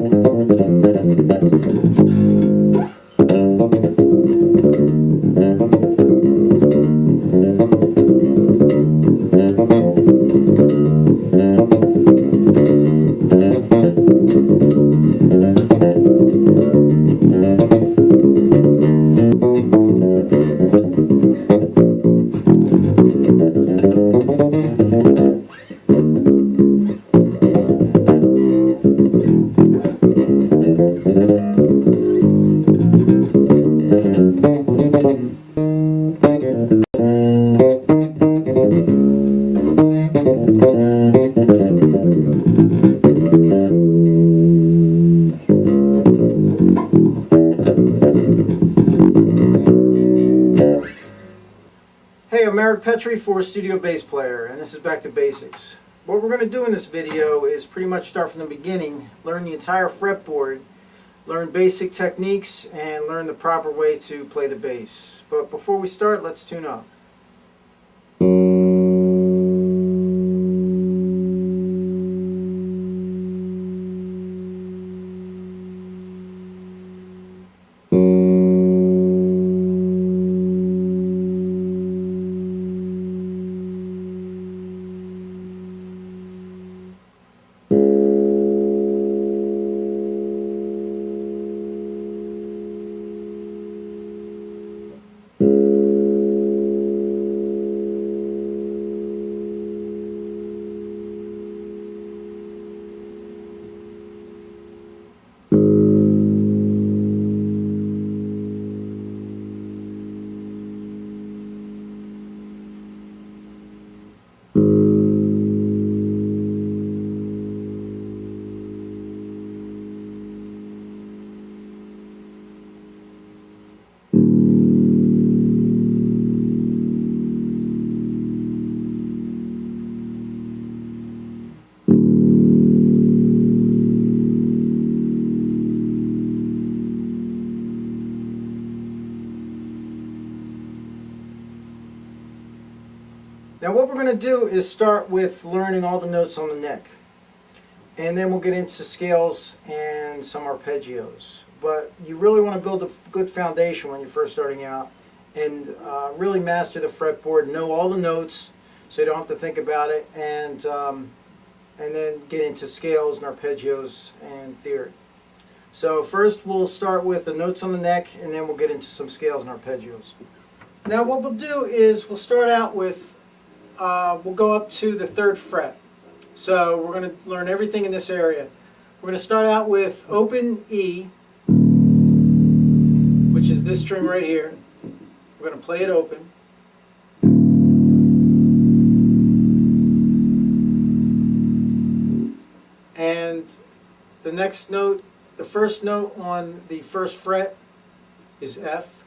Hey, I'm Petrei for Studio Bass Player, and this is Back to Basics. What we're going to do in this video is pretty much start from the beginning, learn the entire fretboard, learn basic techniques, and learn the proper way to play the bass. But before we start, let's tune up. Now what we're going to do is start with learning all the notes on the neck, and then we'll get into scales and some arpeggios. But you really want to build a good foundation when you're first starting out, and really master the fretboard, know all the notes so you don't have to think about it, and then get into scales and arpeggios and theory. So first we'll start with the notes on the neck, and then we'll get into some scales and arpeggios. Now what we'll do is we'll start out with we'll go up to the 3rd fret. So we're going to learn everything in this area. We're going to start out with open E, which is this string right here. We're going to play it open. And the next note, the first note on the 1st fret is F.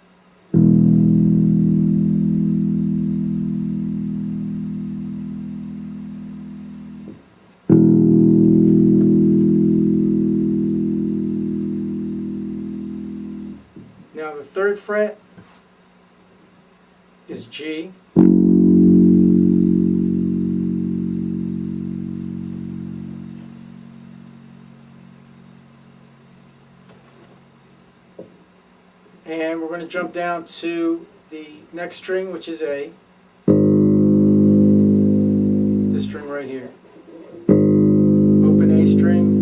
Now the 3rd fret is G. And we're going to jump down to the next string, which is A. This string right here. Open A string.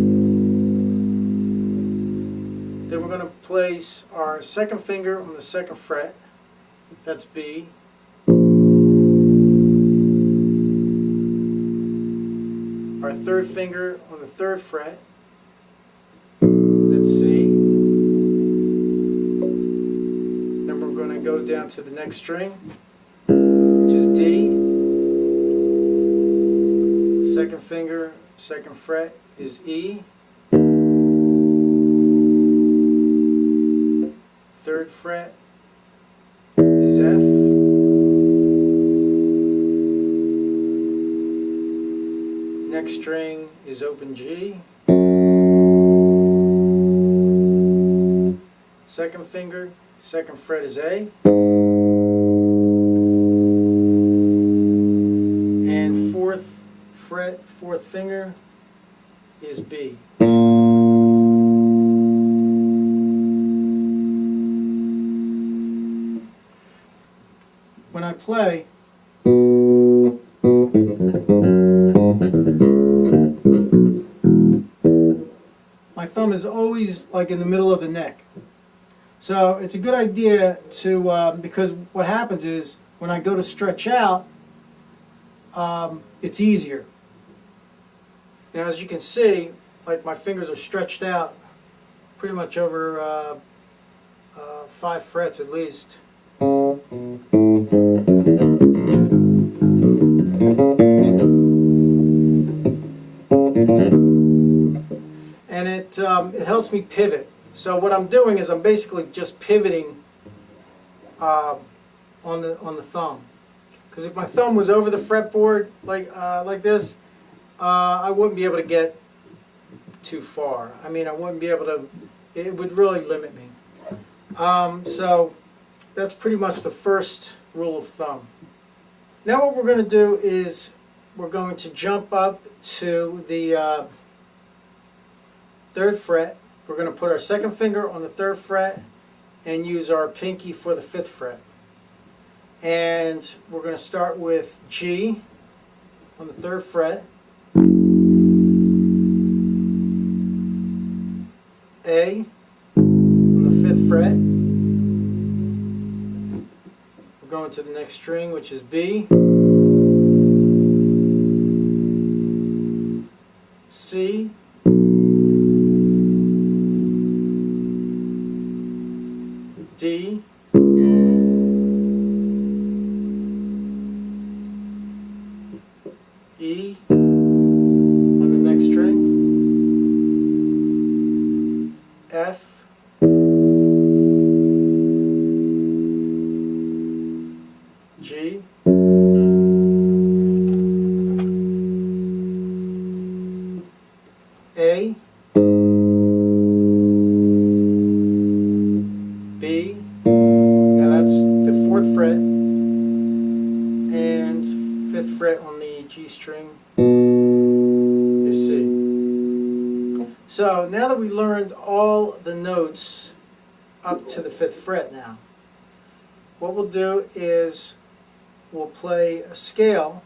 Then we're going to place our 2nd finger on the 2nd fret. That's B. Our 3rd finger on the 3rd fret. That's C. Then we're going to go down to the next string, which is D. 2nd finger, 2nd fret is E. 3rd fret is F. Next string is open G. 2nd finger, 2nd fret is A. And 4th fret, 4th finger is B. play, my thumb is always like in the middle of the neck. So it's a good idea to, because what happens is when I go to stretch out, it's easier. Now as you can see, like my fingers are stretched out pretty much over 5 frets at least. And it helps me pivot. So what I'm doing is I'm basically just pivoting on the thumb. Because if my thumb was over the fretboard like this, I wouldn't be able to get too far. I mean, I wouldn't be able to. It would really limit me. So that's pretty much the first rule of thumb. Now what we're going to do is we're going to jump up to the 3rd fret. We're going to put our 2nd finger on the 3rd fret and use our pinky for the 5th fret. And we're going to start with G on the 3rd fret, A on the 5th fret. We're going to the next string, which is B, C, D, E on the next string, F, G, A, B, now that's the 4th fret, and 5th fret on the G string is C. So now that we learned all the notes up to the 5th fret now, what we'll do is we'll play a scale,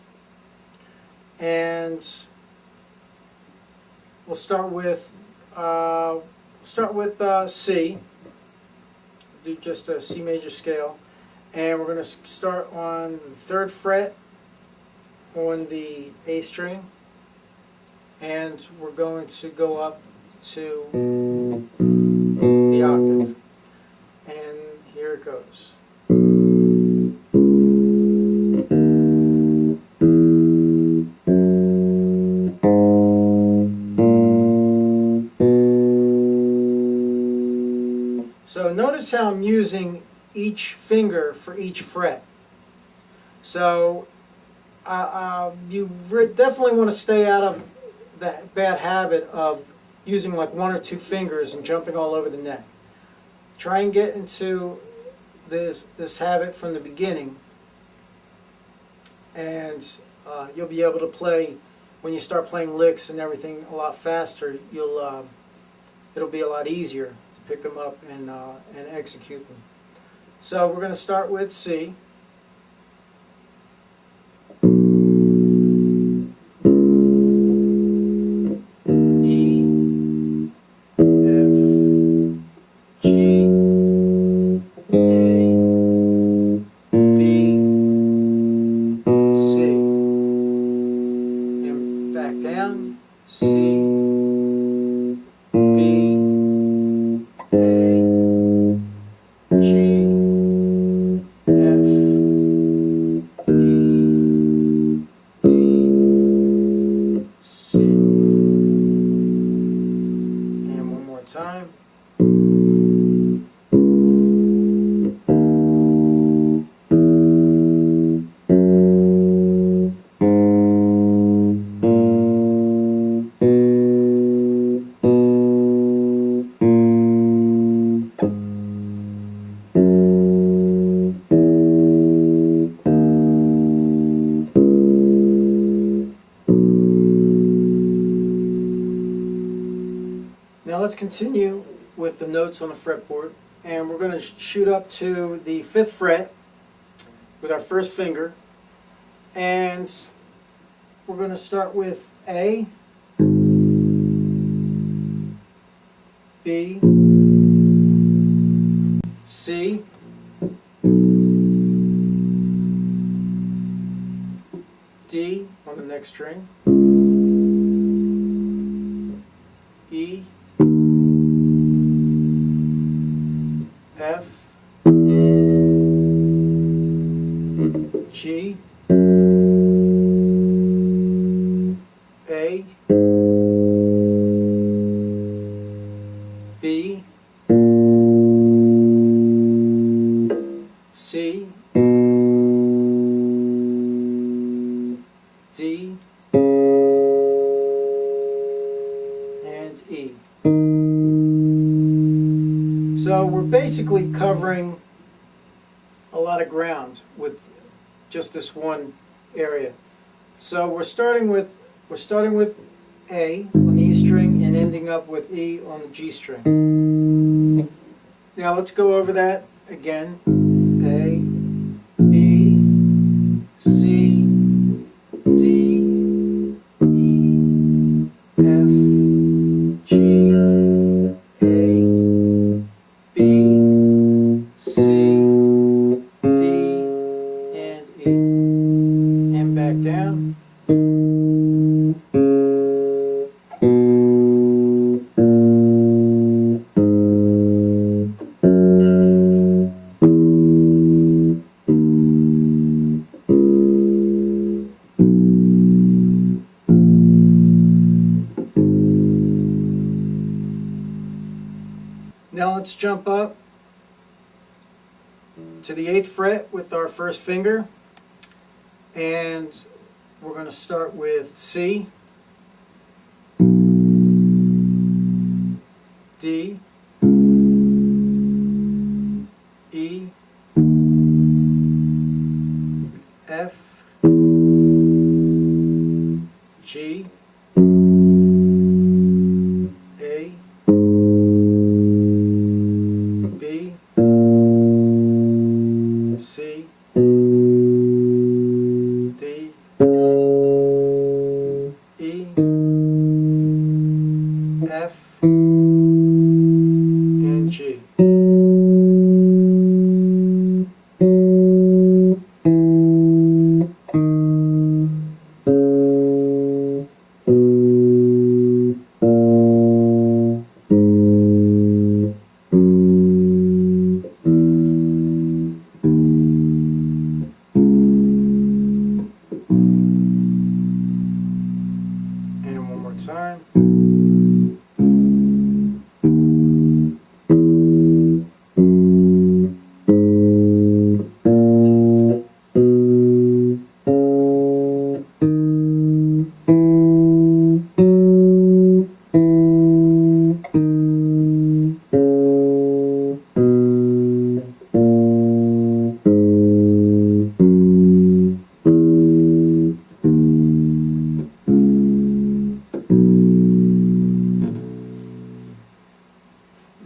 and we'll start with C. Do just a C major scale, and we're going to start on the 3rd fret on the A string, and we're going to go up to the octave, and here it goes. So notice how I'm using each finger for each fret. So you definitely want to stay out of that bad habit of using like 1 or 2 fingers and jumping all over the neck. Try and get into this habit from the beginning, and you'll be able to play, when you start playing licks and everything a lot faster, it'll be a lot easier to pick them up and execute them. So we're going to start with C. Time. Now let's continue with the notes on the fretboard, and we're going to shoot up to the 5th fret with our first finger, and we're going to start with A, B, C, D on the next string, E, F, G, A, B, C, D, and E. So we're basically covering a lot of ground with just this one area. So we're starting with A on the E string and ending up with E on the G string. Now let's go over that again. A, B, C, D, E, F, G, A, B, C, D, and E. And back down. Now let's jump up to the 8th fret with our first finger, and we're going to start with C, D, E, F, G, A, B, C, D, E, F, and G. And one more time.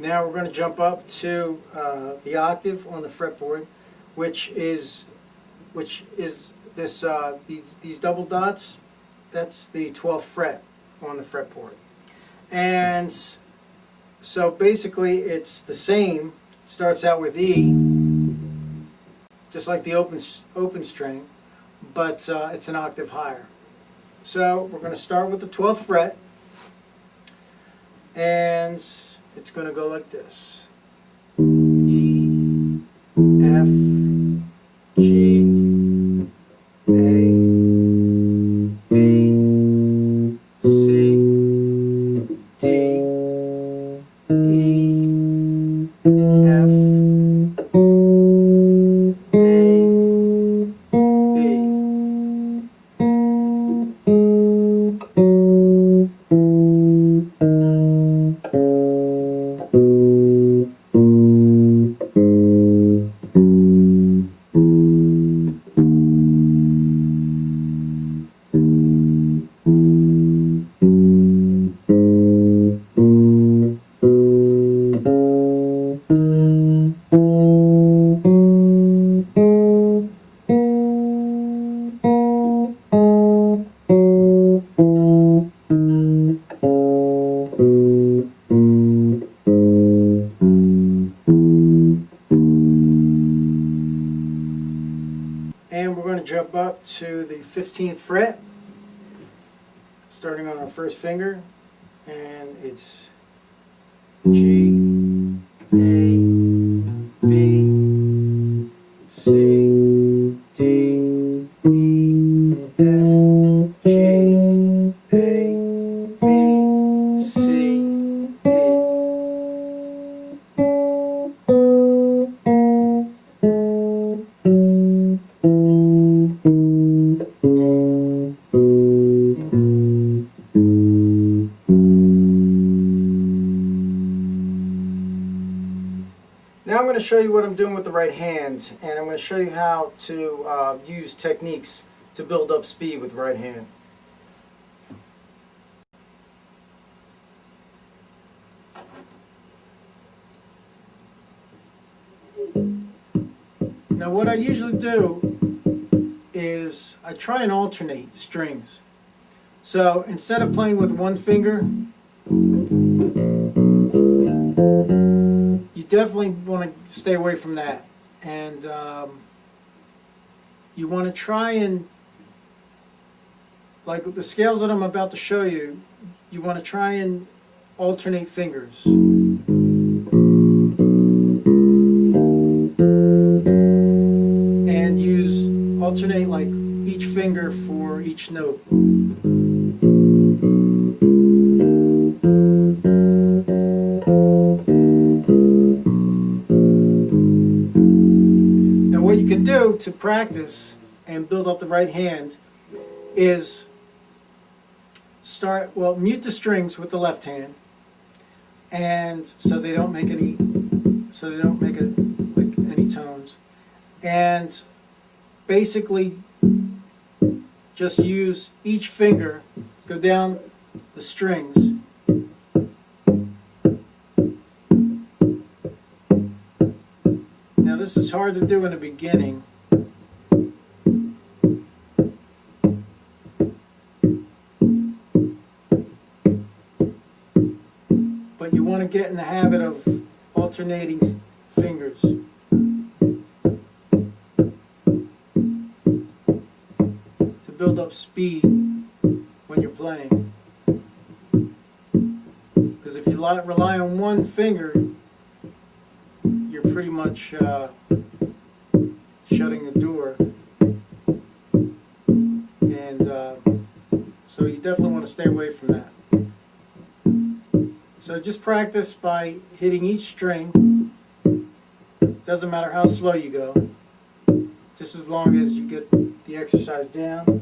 Now we're going to jump up to the octave on the fretboard, which is this these double dots. That's the 12th fret on the fretboard, and so basically it's the same. It starts out with E, just like the open string, but it's an octave higher. So we're going to start with the 12th fret, and it's going to go like this: E, F, G, A, B, C, D, E, F, A, B. to the 15th fret, starting on our first finger, and it's G, A, B, C, D, E, F, G, A, B, C, D. Now I'm going to show you what I'm doing with the right hand, and I'm going to show you how to use techniques to build up speed with the right hand. Now what I usually do is I try and alternate strings. So instead of playing with one finger, you definitely want to stay away from that, and you want to try and, like the scales that I'm about to show you, you want to try and alternate fingers. And alternate like each finger for each note. What you can do to practice and build up the right hand is mute the strings with the left hand, and so they don't make any tones, and basically just use each finger, go down the strings. Now this is hard to do in the beginning. But you want to get in the habit of alternating fingers. To build up speed when you're playing. Because if you rely on one finger, you're pretty much shutting the door, and so you definitely want to stay away from that. So just practice by hitting each string. Doesn't matter how slow you go, just as long as you get the exercise down.